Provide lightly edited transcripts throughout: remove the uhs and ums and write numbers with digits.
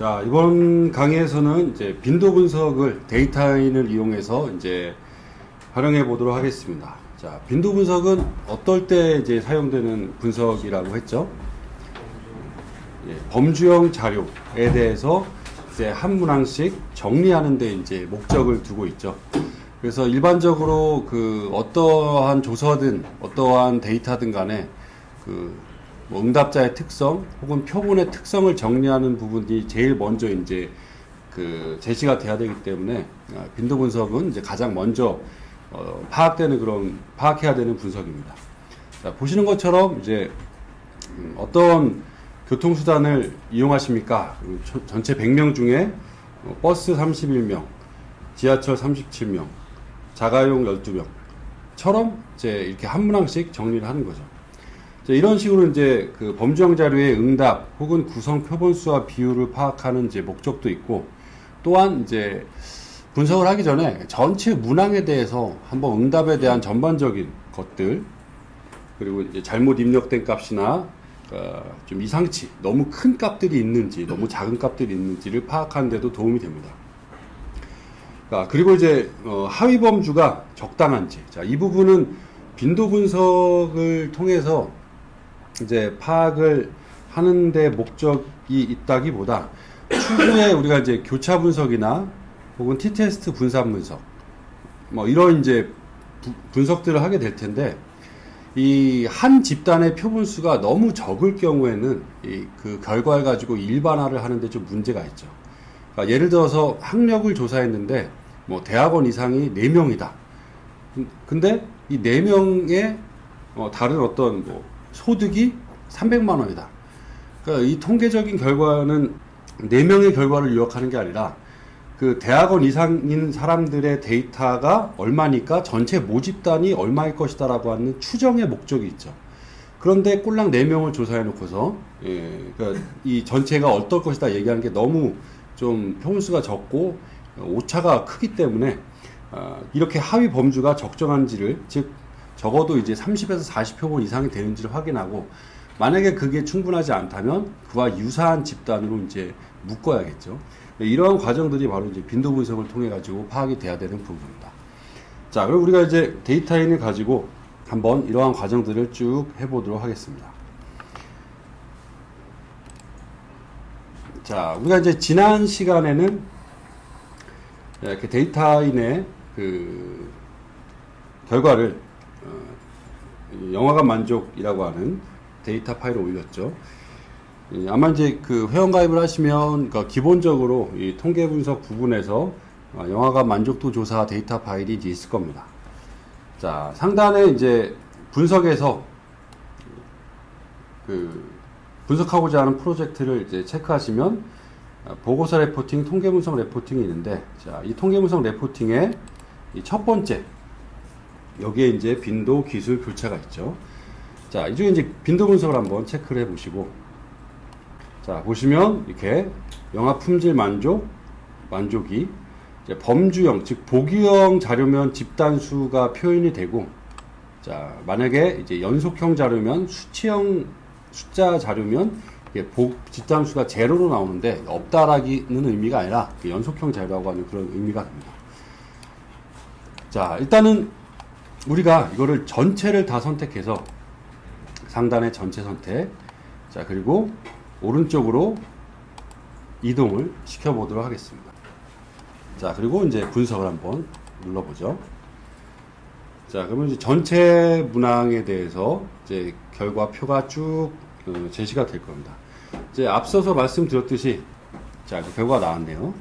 자, 이번 강의에서는 이제 빈도 분석을 데이터인을 이용해서 이제 활용해 보도록 하겠습니다. 자, 빈도 분석은 어떨 때 이제 사용되는 분석이라고 했죠? 예, 범주형 자료에 대해서 이제 한 문항씩 정리하는 데 이제 목적을 두고 있죠. 그래서 일반적으로 어떠한 조서든 어떠한 데이터든 간에 뭐 응답자의 특성 혹은 표본의 특성을 정리하는 부분이 제일 먼저 이제 제시가 돼야 되기 때문에 빈도 분석은 이제 가장 먼저 파악해야 되는 분석입니다. 자, 보시는 것처럼 이제 어떤 교통수단을 이용하십니까? 전체 100명 중에 버스 31명, 지하철 37명, 자가용 12명처럼 이제 이렇게 한 문항씩 정리를 하는 거죠. 이런 식으로 이제 범주형 자료의 응답 혹은 구성 표본수와 비율을 파악하는 이제 목적도 있고, 또한 이제 분석을 하기 전에 전체 문항에 대해서 한번 응답에 대한 전반적인 것들, 그리고 이제 잘못 입력된 값이나 좀 이상치, 너무 큰 값들이 있는지, 너무 작은 값들이 있는지를 파악하는 데도 도움이 됩니다. 그리고 이제 하위 범주가 적당한지, 자, 이 부분은 빈도 분석을 통해서 이제 파악을 하는데 목적이 있다기보다 추후에 우리가 이제 교차 분석이나 혹은 t-테스트 분산 분석 뭐 이런 이제 분석들을 하게 될 텐데, 이 한 집단의 표본수가 너무 적을 경우에는 그 결과를 가지고 일반화를 하는데 좀 문제가 있죠. 그러니까 예를 들어서 학력을 조사했는데 뭐 대학원 이상이 4명이다. 근데 이 4명의 다른 어떤 뭐 소득이 300만 원이다. 그러니까 이 통계적인 결과는 4명의 결과를 요약하는 게 아니라 그 대학원 이상인 사람들의 데이터가 얼마니까 전체 모집단이 얼마일 것이다라고 하는 추정의 목적이 있죠. 그런데 꼴랑 4명을 조사해 놓고서 그러니까 이 전체가 어떨 것이다 얘기하는 게 너무 좀 표본수가 적고 오차가 크기 때문에 이렇게 하위 범주가 적정한지를, 즉 적어도 이제 30에서 40표본 이상이 되는지를 확인하고, 만약에 그게 충분하지 않다면 그와 유사한 집단으로 이제 묶어야겠죠. 이러한 과정들이 바로 이제 빈도 분석을 통해 가지고 파악이 돼야 되는 부분입니다. 자, 그럼 우리가 이제 데이터인을 가지고 한번 이러한 과정들을 쭉 해보도록 하겠습니다. 자, 우리가 이제 지난 시간에는 이렇게 데이터인의 결과를 영화관 만족이라고 하는 데이터 파일을 올렸죠. 아마 이제 회원가입을 하시면 기본적으로 이 통계 분석 부분에서 영화관 만족도 조사 데이터 파일이 이제 있을 겁니다. 자, 상단에 이제 분석에서 분석하고자 하는 프로젝트를 이제 체크하시면 보고서 레포팅, 통계 분석 레포팅이 있는데, 자, 이 통계 분석 레포팅의 이 첫 번째, 여기에 이제 빈도, 기술, 교차가 있죠. 자, 이 중에 이제 빈도 분석을 한번 체크를 해 보시고, 자, 보시면 이렇게 영화 품질 만족이 이제 범주형, 즉 보기형 자료면 집단수가 표현이 되고, 자, 만약에 이제 연속형 자료면 수치형 숫자 자료면 집단수가 제로로 나오는데 없다라는 의미가 아니라 연속형 자료라고 하는 그런 의미가 됩니다. 자, 일단은 우리가 이거를 전체를 다 선택해서 상단에 전체 선택, 자, 그리고 오른쪽으로 이동을 시켜 보도록 하겠습니다. 자, 그리고 이제 분석을 한번 눌러보죠. 자, 그러면 이제 전체 문항에 대해서 이제 결과표가 쭉 제시가 될 겁니다. 이제 앞서서 말씀드렸듯이, 자, 결과가 나왔네요.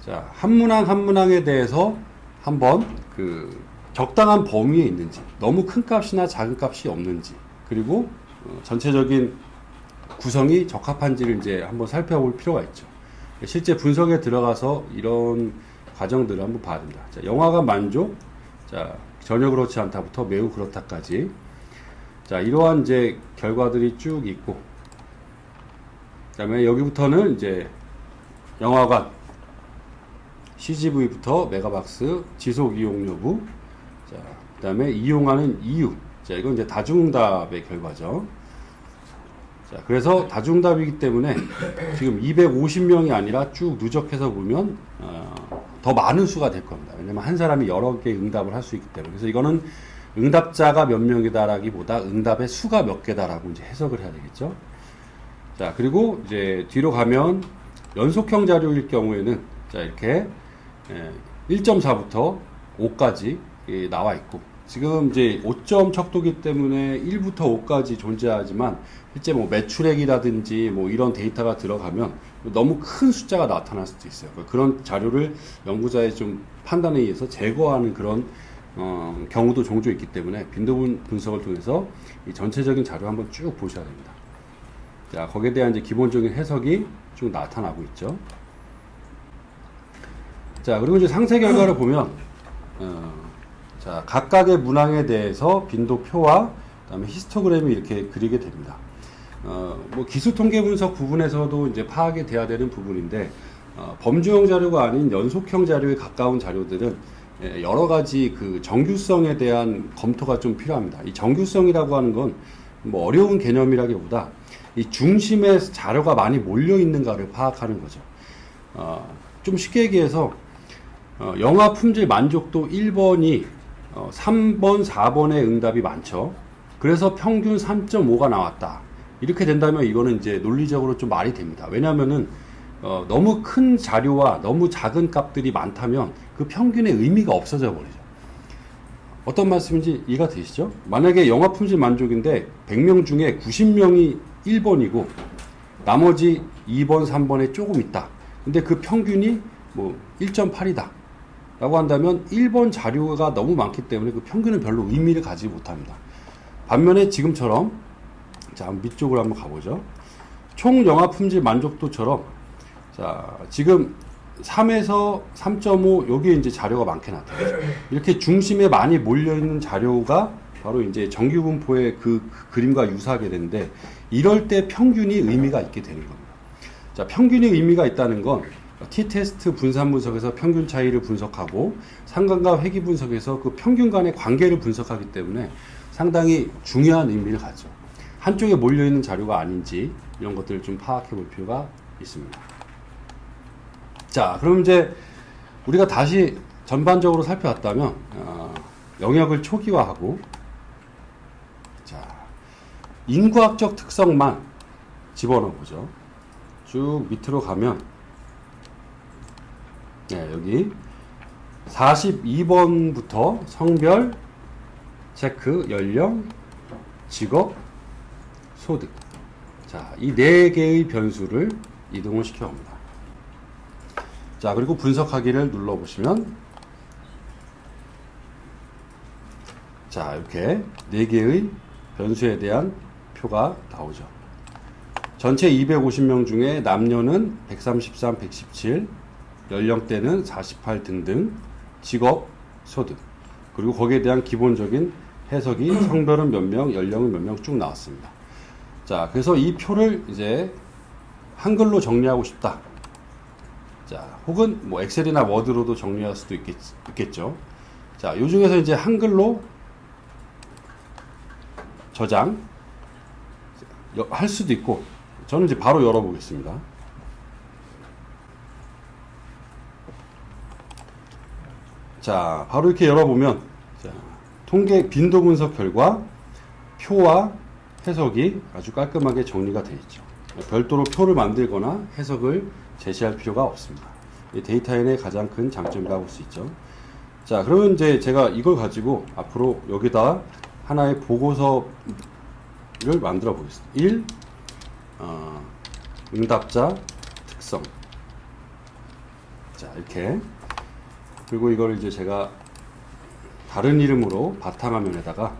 자, 한 문항 한 문항에 대해서 한번 적당한 범위에 있는지, 너무 큰 값이나 작은 값이 없는지, 그리고 전체적인 구성이 적합한지를 이제 한번 살펴볼 필요가 있죠. 실제 분석에 들어가서 이런 과정들을 한번 봐야 됩니다. 자, 영화관 만족, 자, 전혀 그렇지 않다부터 매우 그렇다까지, 자, 이러한 이제 결과들이 쭉 있고, 그 다음에 여기부터는 이제 영화관 CGV부터 메가박스, 지속 이용 여부, 자, 그 다음에 이용하는 이유, 자, 이건 이제 다중응답의 결과죠. 자, 그래서 다중응답이기 때문에 지금 250명이 아니라 쭉 누적해서 보면 더 많은 수가 될 겁니다. 왜냐면 한 사람이 여러 개의 응답을 할 수 있기 때문에. 그래서 이거는 응답자가 몇 명이다라기보다 응답의 수가 몇 개다라고 이제 해석을 해야 되겠죠. 자, 그리고 이제 뒤로 가면 연속형 자료일 경우에는 자, 이렇게 1.4부터 5까지 나와 있고, 지금 이제 5점 척도기 때문에 1부터 5까지 존재하지만 실제 뭐 매출액이라든지 뭐 이런 데이터가 들어가면 너무 큰 숫자가 나타날 수도 있어요. 그런 자료를 연구자의 좀 판단에 의해서 제거하는 그런 경우도 종종 있기 때문에 빈도 분석을 통해서 이 전체적인 자료 한번 쭉 보셔야 됩니다. 자, 거기에 대한 이제 기본적인 해석이 쭉 나타나고 있죠. 자, 그리고 이제 상세 결과를 보면 자, 각각의 문항에 대해서 빈도표와 그다음에 히스토그램이 이렇게 그리게 됩니다. 뭐 기술 통계 분석 부분에서도 이제 파악이 돼야 되는 부분인데, 범주형 자료가 아닌 연속형 자료에 가까운 자료들은 여러 가지 그 정규성에 대한 검토가 좀 필요합니다. 이 정규성이라고 하는 건 뭐 어려운 개념이라기보다 이 중심에 자료가 많이 몰려 있는가를 파악하는 거죠. 좀 쉽게 얘기해서 영화 품질 만족도 1번이 3번, 4번의 응답이 많죠. 그래서 평균 3.5가 나왔다. 이렇게 된다면 이거는 이제 논리적으로 좀 말이 됩니다. 왜냐하면은 너무 큰 자료와 너무 작은 값들이 많다면 그 평균의 의미가 없어져 버리죠. 어떤 말씀인지 이해가 되시죠? 만약에 영화 품질 만족인데 100명 중에 90명이 1번이고 나머지 2번, 3번에 조금 있다. 근데 그 평균이 뭐 1.8이다. 라고 한다면 1번 자료가 너무 많기 때문에 그 평균은 별로 의미를 가지지 못합니다. 반면에 지금처럼, 자, 밑쪽으로 한번 가보죠. 총 영화 품질 만족도처럼, 자, 지금 3에서 3.5, 여기에 이제 자료가 많게 나타나죠. 이렇게 중심에 많이 몰려있는 자료가 바로 이제 정규분포의 그 그림과 유사하게 되는데, 이럴 때 평균이 의미가 있게 되는 겁니다. 자, 평균이 의미가 있다는 건 t-테스트 분산 분석에서 평균 차이를 분석하고 상관과 회귀 분석에서 그 평균 간의 관계를 분석하기 때문에 상당히 중요한 의미를 가져. 한쪽에 몰려있는 자료가 아닌지 이런 것들을 좀 파악해 볼 필요가 있습니다. 자, 그럼 이제 우리가 다시 전반적으로 살펴봤다면 영역을 초기화하고, 자, 인구학적 특성만 집어넣어 보죠. 쭉 밑으로 가면 여기 42번부터 성별, 체크, 연령, 직업, 소득. 자, 이 4개의 변수를 이동을 시켜 옵니다. 자, 그리고 분석하기를 눌러보시면, 자, 이렇게 4개의 변수에 대한 표가 나오죠. 전체 250명 중에 남녀는 133, 117, 연령대는 48 등등, 직업, 소득, 그리고 거기에 대한 기본적인 해석이 성별은 몇 명, 연령은 몇 명 쭉 나왔습니다. 자, 그래서 이 표를 이제 한글로 정리하고 싶다. 자, 혹은 뭐 엑셀이나 워드로도 정리할 수도 있겠죠. 자, 요 중에서 이제 한글로 저장 할 수도 있고, 저는 이제 바로 열어보겠습니다. 자, 바로 이렇게 열어보면, 자, 통계 빈도 분석 결과 표와 해석이 아주 깔끔하게 정리가 되어 있죠. 별도로 표를 만들거나 해석을 제시할 필요가 없습니다. 이 데이터엔의 가장 큰 장점이라고 볼 수 있죠. 자, 그러면 이제 제가 이걸 가지고 앞으로 여기다 하나의 보고서를 만들어 보겠습니다. 1. 응답자 특성. 자, 이렇게. 그리고 이걸 이제 제가 다른 이름으로 바탕화면에다가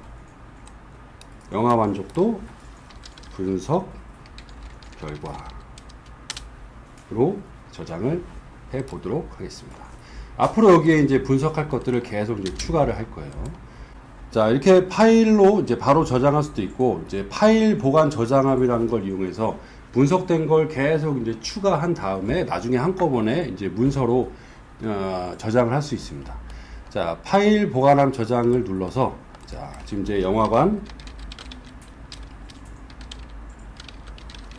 영화 만족도 분석 결과로 저장을 해 보도록 하겠습니다. 앞으로 여기에 이제 분석할 것들을 계속 이제 추가를 할 거예요. 자, 이렇게 파일로 이제 바로 저장할 수도 있고, 이제 파일 보관 저장함이라는 걸 이용해서 분석된 걸 계속 이제 추가한 다음에 나중에 한꺼번에 이제 문서로 저장을 할 수 있습니다. 자, 파일 보관함 저장을 눌러서, 자, 지금 이제 영화관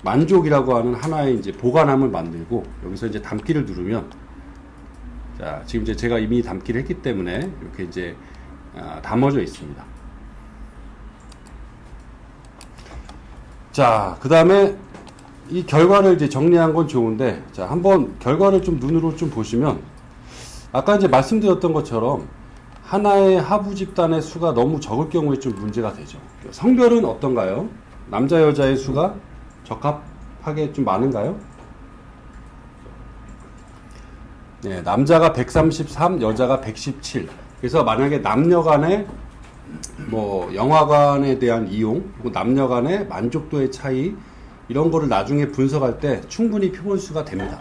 만족이라고 하는 하나의 이제 보관함을 만들고 여기서 이제 담기를 누르면 자, 지금 이제 제가 이미 담기를 했기 때문에 이렇게 이제 담아져 있습니다. 자, 그 다음에 이 결과를 이제 정리한 건 좋은데, 자, 한번 결과를 좀 눈으로 좀 보시면, 아까 이제 말씀드렸던 것처럼 하나의 하부 집단의 수가 너무 적을 경우에 좀 문제가 되죠. 성별은 어떤가요? 남자, 여자의 수가 적합하게 좀 많은가요? 네, 남자가 133, 여자가 117. 그래서 만약에 남녀 간의 뭐 영화관에 대한 이용, 그리고 남녀 간의 만족도의 차이, 이런 거를 나중에 분석할 때 충분히 표본수가 됩니다.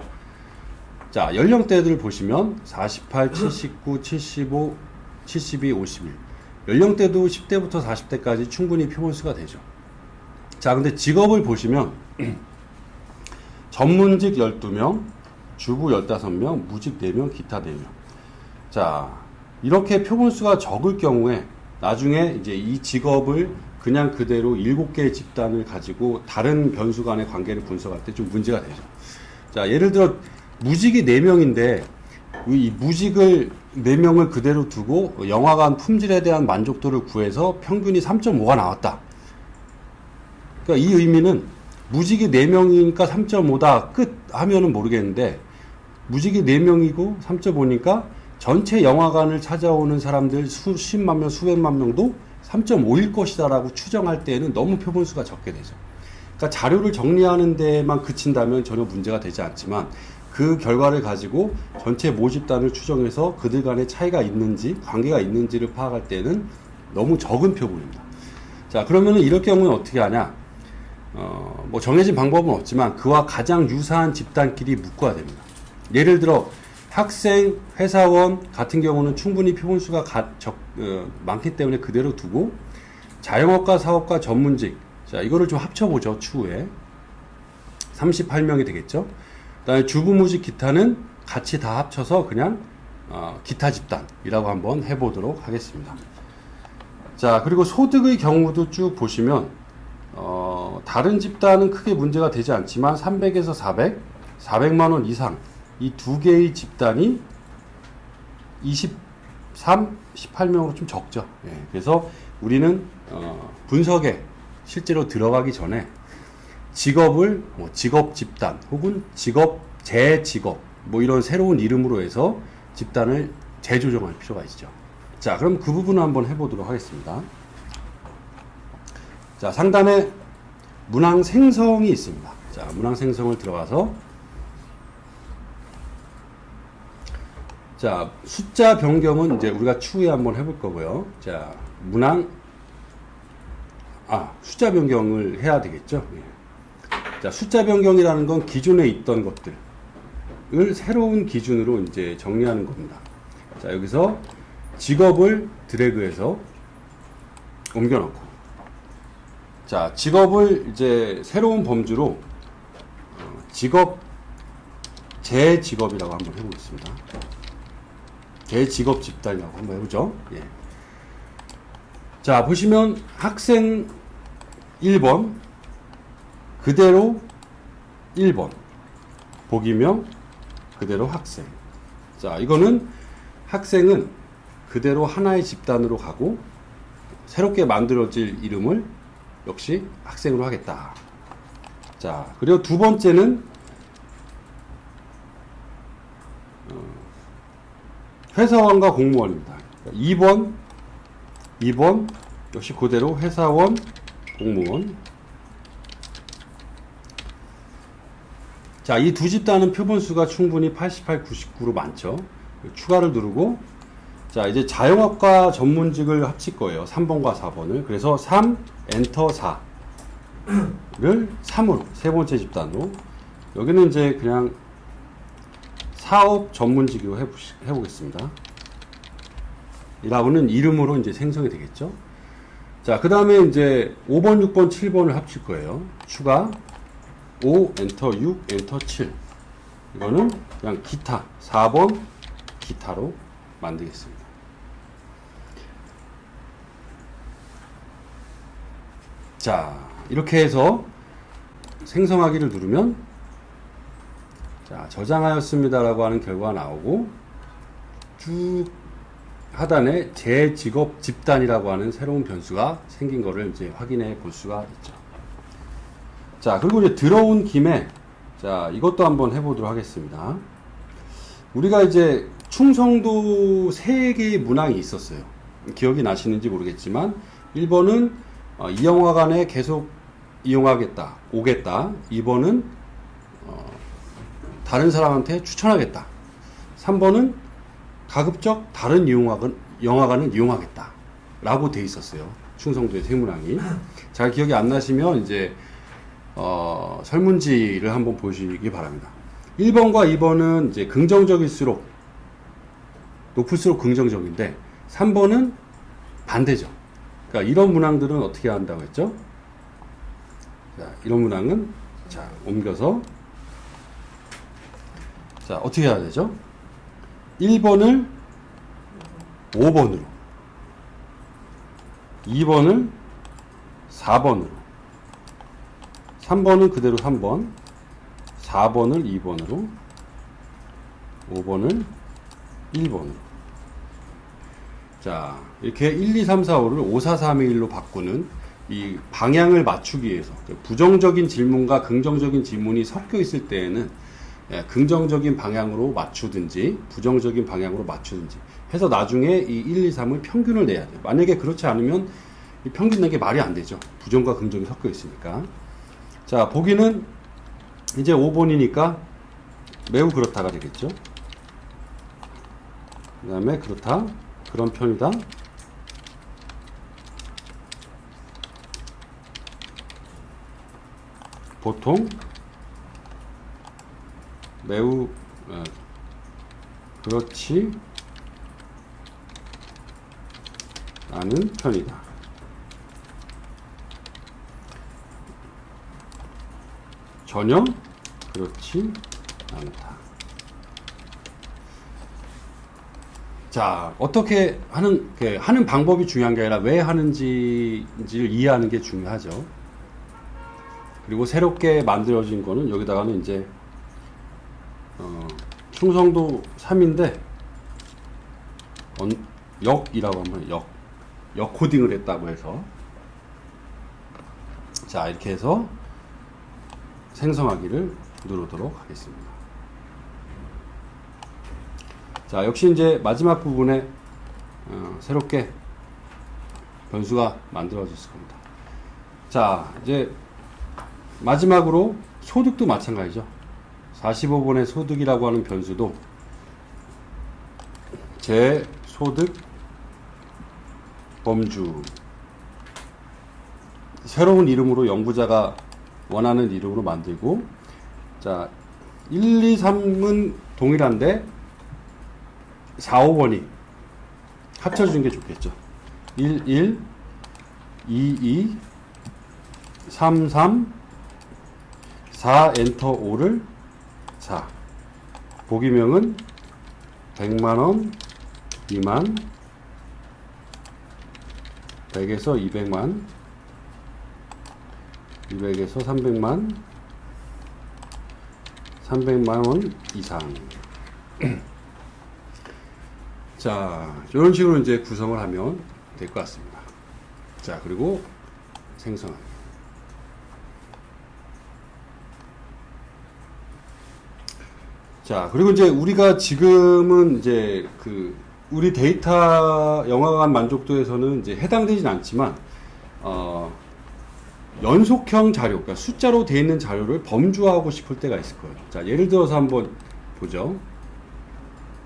자, 연령대들 보시면 48, 79, 75, 72, 51. 연령대도 10대부터 40대까지 충분히 표본수가 되죠. 자, 근데 직업을 보시면 전문직 12명, 주부 15명, 무직 4명, 기타 4명. 자, 이렇게 표본수가 적을 경우에 나중에 이제 이 직업을 그냥 그대로 7개의 집단을 가지고 다른 변수 간의 관계를 분석할 때 좀 문제가 되죠. 자, 예를 들어 무직이 4명인데 이 무직을 4명을 그대로 두고 영화관 품질에 대한 만족도를 구해서 평균이 3.5가 나왔다. 그러니까 이 의미는 무직이 4명이니까 3.5다 끝 하면은 모르겠는데, 무직이 4명이고 3.5니까 전체 영화관을 찾아오는 사람들 수십만 명, 수백만 명도 3.5일 것이다라고 추정할 때에는 너무 표본수가 적게 되죠. 그러니까 자료를 정리하는 데만 그친다면 전혀 문제가 되지 않지만, 그 결과를 가지고 전체 모집단을 추정해서 그들 간의 차이가 있는지, 관계가 있는지를 파악할 때는 너무 적은 표본입니다. 자, 그러면은 이럴 경우는 어떻게 하냐? 뭐 정해진 방법은 없지만 그와 가장 유사한 집단끼리 묶어야 됩니다. 예를 들어 학생, 회사원 같은 경우는 충분히 표본수가 많기 때문에 그대로 두고, 자영업과 사업과 전문직, 자, 이거를 좀 합쳐보죠. 추후에 38명이 되겠죠. 그 다음에 주부무직 기타는 같이 다 합쳐서 그냥 기타 집단이라고 한번 해보도록 하겠습니다. 자, 그리고 소득의 경우도 쭉 보시면 다른 집단은 크게 문제가 되지 않지만 300에서 400, 400만원 이상 이 두 개의 집단이 23, 18명으로 좀 적죠. 예, 그래서 우리는 분석에 실제로 들어가기 전에 직업을 뭐 직업 집단 혹은 직업 재직업 뭐 이런 새로운 이름으로 해서 집단을 재조정할 필요가 있죠. 자, 그럼 그 부분을 한번 해보도록 하겠습니다. 자, 상단에 문항 생성이 있습니다. 자, 문항 생성을 들어가서, 자, 숫자 변경은 이제 우리가 추후에 한번 해볼 거고요. 자, 숫자 변경을 해야 되겠죠. 예. 자, 숫자 변경이라는 건 기존에 있던 것들을 새로운 기준으로 이제 정리하는 겁니다. 자, 여기서 직업을 드래그해서 옮겨놓고, 자, 직업을 이제 새로운 범주로 직업 재직업이라고 한번 해보겠습니다. 재직업 집단이라고 한번 해보죠. 예. 자, 보시면 학생 1번 그대로 1번, 보기명 그대로 학생. 자, 이거는 학생은 그대로 하나의 집단으로 가고 새롭게 만들어질 이름을 역시 학생으로 하겠다. 자, 그리고 두 번째는 회사원과 공무원입니다. 2번 역시 그대로 회사원, 공무원. 자, 이 두 집단은 표본수가 충분히 88, 99로 많죠. 추가를 누르고, 자, 이제 자영업과 전문직을 합칠 거예요. 3번과 4번을. 그래서 3, 엔터 4를 3으로, 세 번째 집단으로. 여기는 이제 그냥 사업 전문직으로 해보겠습니다. 이라고는 이름으로 이제 생성이 되겠죠. 자, 그 다음에 이제 5번, 6번, 7번을 합칠 거예요. 추가 5, 엔터 6, 엔터 7. 이거는 그냥 기타, 4번 기타로 만들겠습니다. 자, 이렇게 해서 생성하기를 누르면 자, 저장하였습니다라고 하는 결과가 나오고 쭉 하단에 제 직업 집단이라고 하는 새로운 변수가 생긴 거를 이제 확인해 볼 수가 있죠. 자, 그리고 이제 들어온 김에 자, 이것도 한번 해보도록 하겠습니다. 우리가 이제 충성도 3개의 문항이 있었어요. 기억이 나시는지 모르겠지만 1번은 이 영화관에 계속 이용하겠다, 오겠다. 2번은 다른 사람한테 추천하겠다. 3번은 가급적 다른 영화관을 이용하겠다 라고 돼 있었어요. 충성도의 3문항이. 잘 기억이 안 나시면 이제 설문지를 한번 보시기 바랍니다. 1번과 2번은 이제 긍정적일수록 높을수록 긍정적인데 3번은 반대죠. 그러니까 이런 문항들은 어떻게 한다고 했죠? 자, 이런 문항은 자, 옮겨서 자, 어떻게 해야 되죠? 1번을 5번으로 2번을 4번으로 3번은 그대로 3번 4번을 2번으로 5번을 1번으로 자 이렇게 1, 2, 3, 4, 5를 5, 4, 3, 2, 1로 바꾸는 이 방향을 맞추기 위해서 부정적인 질문과 긍정적인 질문이 섞여 있을 때에는 긍정적인 방향으로 맞추든지 부정적인 방향으로 맞추든지 해서 나중에 이 1, 2, 3을 평균을 내야 돼요. 만약에 그렇지 않으면 이 평균 내기 말이 안 되죠. 부정과 긍정이 섞여 있으니까. 자, 보기는 이제 5번이니까 매우 그렇다가 되겠죠. 그 다음에 그렇다, 그런 편이다, 보통, 매우 그렇지 않은 편이다. 전혀 그렇지 않다. 자, 어떻게 하는 방법이 중요한 게 아니라 왜 하는지를 이해하는 게 중요하죠. 그리고 새롭게 만들어진 거는 여기다가는 이제 충성도 3인데 역이라고 하면 역 코딩을 했다고 해서 자 이렇게 해서 생성하기를 누르도록 하겠습니다. 자 역시 이제 마지막 부분에 새롭게 변수가 만들어졌을 겁니다. 자 이제 마지막으로 소득도 마찬가지죠. 45번의 소득이라고 하는 변수도 제 소득 범주 새로운 이름으로 연구자가 원하는 이름으로 만들고 자 1, 2, 3은 동일한데 4, 5번이 합쳐주는 게 좋겠죠. 1, 1, 2, 2, 3, 3, 4 엔터 5를 4 보기명은 100만원 미만 100에서 200만 200에서 300만 300만원 이상 자 이런 식으로 이제 구성을 하면 될 것 같습니다. 자 그리고 생성하기. 자, 그리고 이제 우리가 지금은 이제 우리 데이터 영화관 만족도에서는 이제 해당되진 않지만, 연속형 자료, 그러니까 숫자로 되어 있는 자료를 범주화하고 싶을 때가 있을 거예요. 자, 예를 들어서 한번 보죠.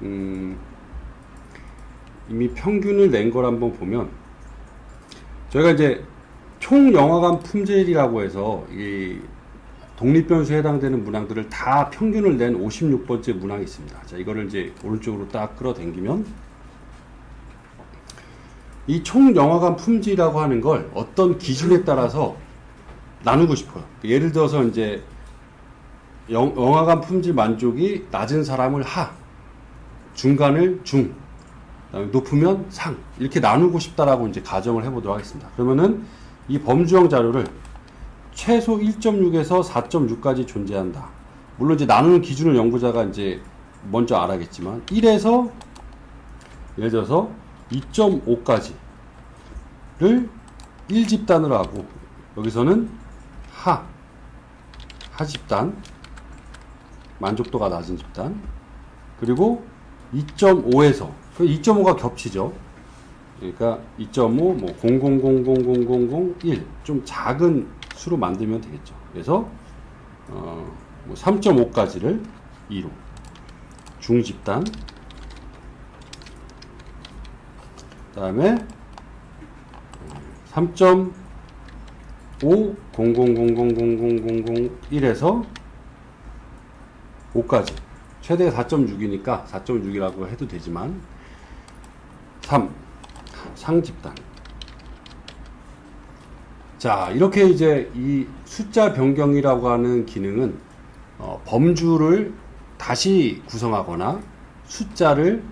이미 평균을 낸 걸 한번 보면, 저희가 이제 총 영화관 품질이라고 해서, 이 독립변수에 해당되는 문항들을 다 평균을 낸 56번째 문항이 있습니다. 자, 이거를 이제 오른쪽으로 딱 끌어당기면 이 총 영화관 품질이라고 하는 걸 어떤 기준에 따라서 나누고 싶어요. 예를 들어서 이제 영화관 품질 만족이 낮은 사람을 하, 중간을 중, 그다음에 높으면 상 이렇게 나누고 싶다라고 이제 가정을 해보도록 하겠습니다. 그러면은 이 범주형 자료를 최소 1.6에서 4.6까지 존재한다. 물론 이제 나누는 기준을 연구자가 이제 먼저 알아야겠지만 1에서 예를 들어서 2.5까지를 1집단으로 하고 여기서는 하집단 만족도가 낮은 집단 그리고 2.5에서 2.5가 겹치죠. 그러니까 2.5 뭐 000000001 좀 작은 수로 만들면 되겠죠. 그래서 뭐 3.5까지를 2로 중집단 그다음에 3.5 000000001에서 5까지 최대가 4.6이니까 4.6이라고 해도 되지만 3 상집단. 자, 이렇게 이제 이 숫자 변경이라고 하는 기능은 범주를 다시 구성하거나 숫자를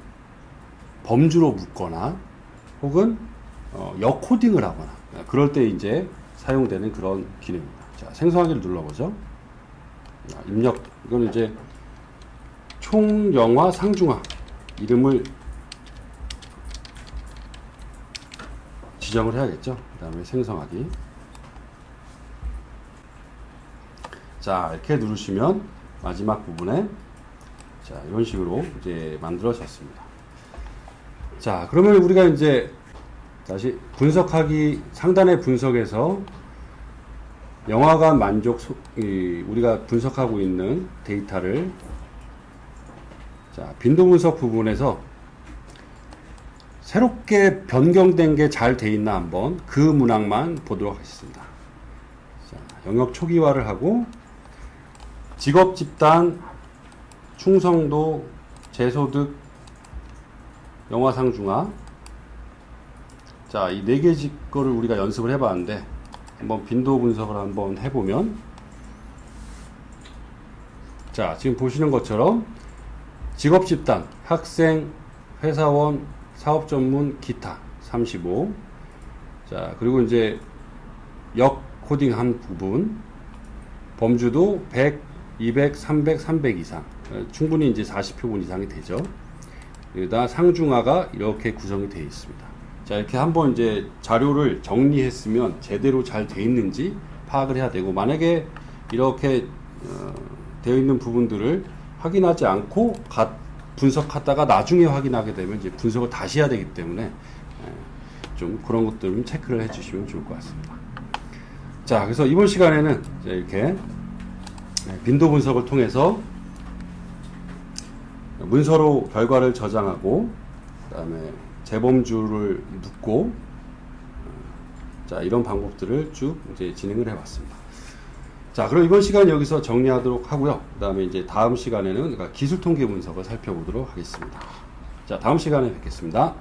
범주로 묶거나 혹은 역코딩을 하거나 그럴 때 이제 사용되는 그런 기능입니다. 자, 생성하기를 눌러보죠. 입력, 이건 이제 총영화 상중하 이름을 지정을 해야겠죠. 그 다음에 생성하기. 자, 이렇게 누르시면 마지막 부분에 자, 이런 식으로 이제 만들어졌습니다. 자, 그러면 우리가 이제 다시 분석하기 상단의 분석에서 영화관 만족 우리가 분석하고 있는 데이터를 자, 빈도 분석 부분에서 새롭게 변경된 게 잘 돼 있나 한번 그 문항만 보도록 하겠습니다. 자, 영역 초기화를 하고 직업 집단, 충성도, 재소득, 영화상 중하. 자, 이 네 개 거를 우리가 연습을 해봤는데 한번 빈도 분석을 한번 해보면 자, 지금 보시는 것처럼 직업 집단, 학생, 회사원, 사업 전문, 기타 35. 자, 그리고 이제 역 코딩한 부분 범주도 100, 200, 300, 300 이상 충분히 이제 40표본 이상이 되죠. 여기다 상중하가 이렇게 구성이 되어 있습니다. 자, 이렇게 한번 이제 자료를 정리했으면 제대로 잘 되어 있는지 파악을 해야 되고 만약에 이렇게 되어 있는 부분들을 확인하지 않고 분석하다가 나중에 확인하게 되면 이제 분석을 다시 해야 되기 때문에 좀 그런 것들은 체크를 해주시면 좋을 것 같습니다. 자, 그래서 이번 시간에는 이렇게 빈도 분석을 통해서 문서로 결과를 저장하고 그다음에 재범주를 묶고 자, 이런 방법들을 쭉 이제 진행을 해봤습니다. 자, 그럼 이번 시간 여기서 정리하도록 하고요. 그 다음에 이제 다음 시간에는 기술 통계 분석을 살펴보도록 하겠습니다. 자, 다음 시간에 뵙겠습니다.